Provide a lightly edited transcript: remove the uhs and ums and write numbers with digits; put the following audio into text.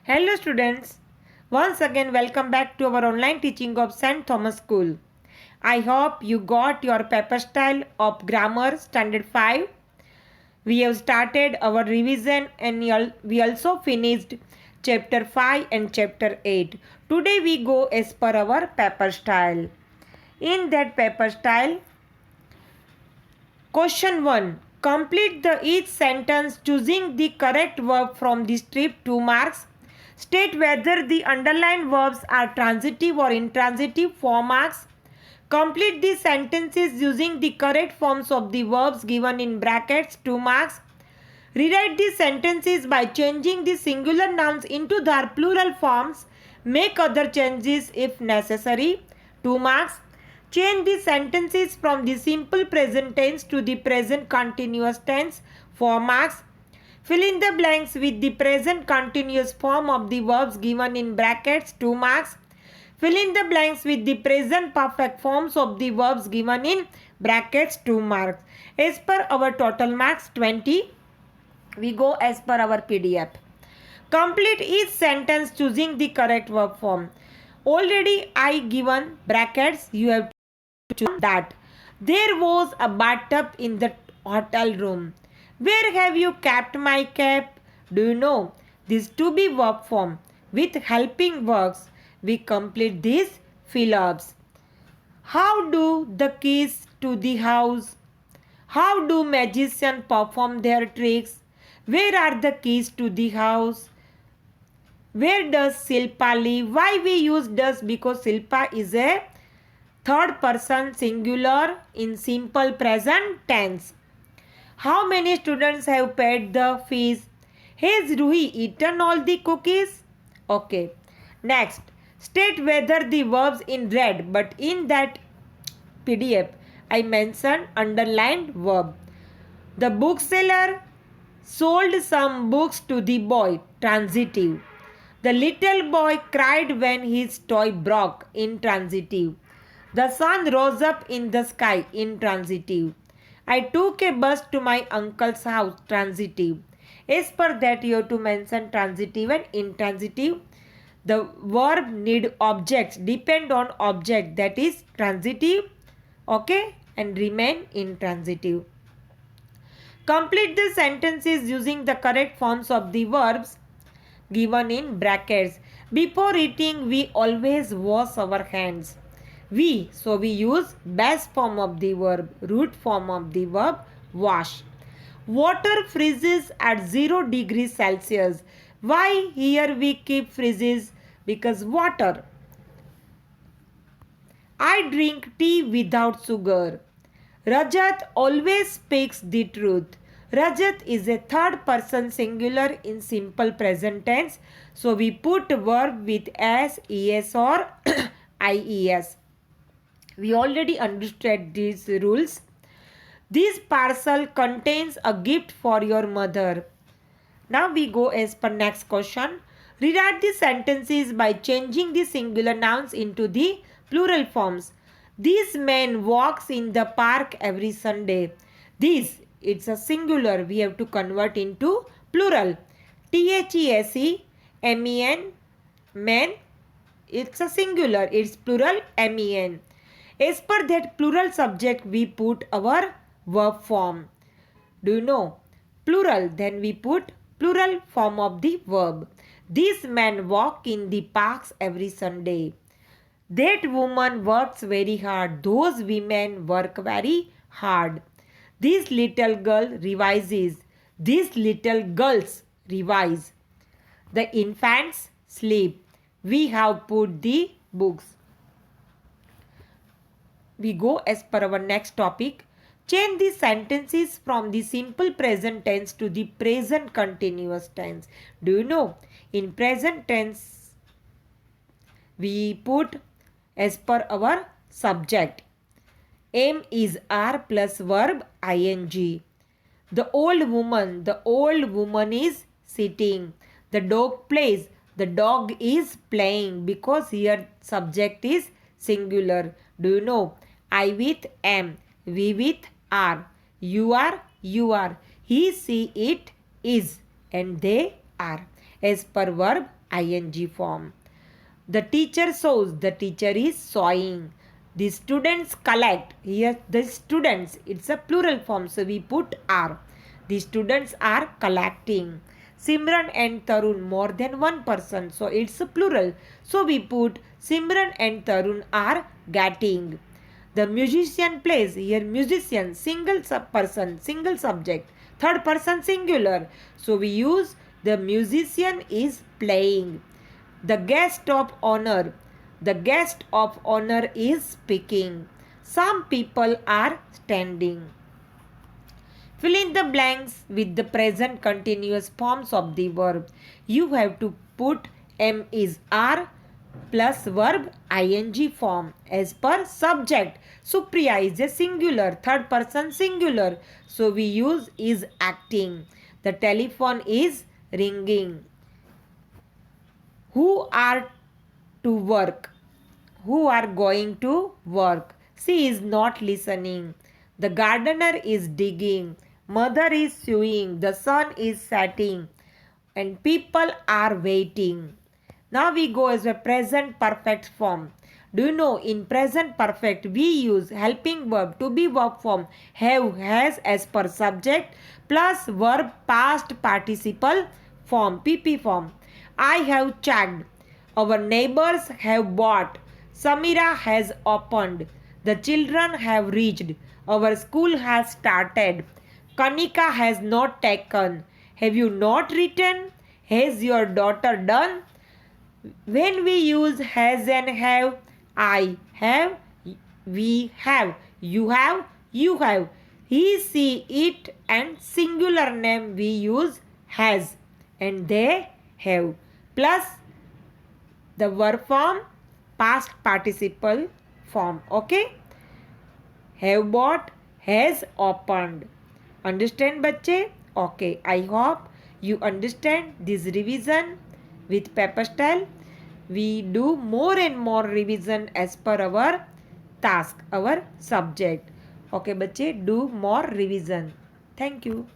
Hello students, once again welcome back to our online teaching of St. Thomas School. I hope you got your paper style of grammar standard 5. We have started our revision and we also finished chapter 5 and chapter 8. Today we go as per our paper style. In that paper style, question 1. Complete the each sentence choosing the correct verb from the strip 2 marks. State whether the underlined verbs are transitive or intransitive 4 marks. Complete the sentences using the correct forms of the verbs given in brackets 2 marks. Rewrite the sentences by changing the singular nouns into their plural forms. Make other changes if necessary 2 marks. Change the sentences from the simple present tense to the present continuous tense 4 marks. Fill in the blanks with the present continuous form of the verbs given in brackets 2 marks. Fill in the blanks with the present perfect forms of the verbs given in brackets 2 marks. As per our total marks 20, we go as per our PDF. Complete each sentence choosing the correct verb form. Already I given brackets, you have to choose that. There was a bathtub in the hotel room. Where have you kept my cap? Do you know? This to be verb form. With helping verbs, we complete these fill-ups. How do the keys to the house? How do magicians perform their tricks? Where are the keys to the house? Where does Silpa live? Why we use does? Because Silpa is a third person singular in simple present tense. How many students have paid the fees? Has Ruhi eaten all the cookies? Okay. Next, state whether the verbs in red, but in that PDF I mentioned underlined verb. The bookseller sold some books to the boy, transitive. The little boy cried when his toy broke, intransitive. The sun rose up in the sky, intransitive. I took a bus to my uncle's house, transitive. As per that, you have to mention transitive and intransitive. The verb need objects, depend on object, that is transitive, okay, and remain intransitive. Complete the sentences using the correct forms of the verbs given in brackets. Before eating, we always wash our hands. So we use base form of the verb, root form of the verb, wash. Water freezes at 0 degrees Celsius. Why here we keep freezes? Because water. I drink tea without sugar. Rajat always speaks the truth. Rajat is a third person singular in simple present tense. So we put verb with s, es or ies. We already understood these rules. This parcel contains a gift for your mother. Now we go as per next question. Rewrite the sentences by changing the singular nouns into the plural forms. This man walks in the park every Sunday. This, it's a singular. We have to convert into plural. THESE, man, it's a singular. It's plural, MEN. As per that plural subject, we put our verb form. Do you know? Plural, then we put plural form of the verb. This man walk in the parks every Sunday. That woman works very hard. Those women work very hard. This little girl revises. These little girls revise. The infants sleep. We have put the books. We go as per our next topic. Change the sentences from the simple present tense to the present continuous tense. Do you know? In present tense, we put as per our subject. Am is are plus verb ing. The old woman is sitting. The dog plays. The dog is playing because here subject is singular. Do you know? I with am. We with are. You are. He, she, it is. And they are. As per verb ing form. The teacher sews, the teacher is sewing. The students collect, here the students, it's a plural form, so we put are. The students are collecting. Simran and Tarun, more than one person, so it's a plural, so we put Simran and Tarun are getting. The musician plays, here musician, single person, single subject, third person singular, so we use the musician is playing. The guest of honor, the guest of honor is speaking. Some people are standing. Fill in the blanks with the present continuous forms of the verb. You have to put am is are plus verb ing form as per subject. Supriya is a singular, third person singular. So we use is acting. The telephone is ringing. Who are to work? Who are going to work? She is not listening. The gardener is digging. Mother is sewing. The sun is setting. And people are waiting. Now we go as a present perfect form. Do you know in present perfect we use helping verb to be verb form have, has as per subject plus verb past participle form PP form. I have checked. Our neighbors have bought. Samira has opened. The children have reached. Our school has started. Kanika has not taken. Have you not written? Has your daughter done? When we use has and have, I have, we have, you have, you have, he, she, it, and singular name we use has and they have plus the verb form past participle form. Okay, have bought, has opened. Understand बच्चे? Okay, I hope you understand this revision with paper style. We do more and more revision as per our task, our subject. Okay बच्चे, do more revision. Thank you.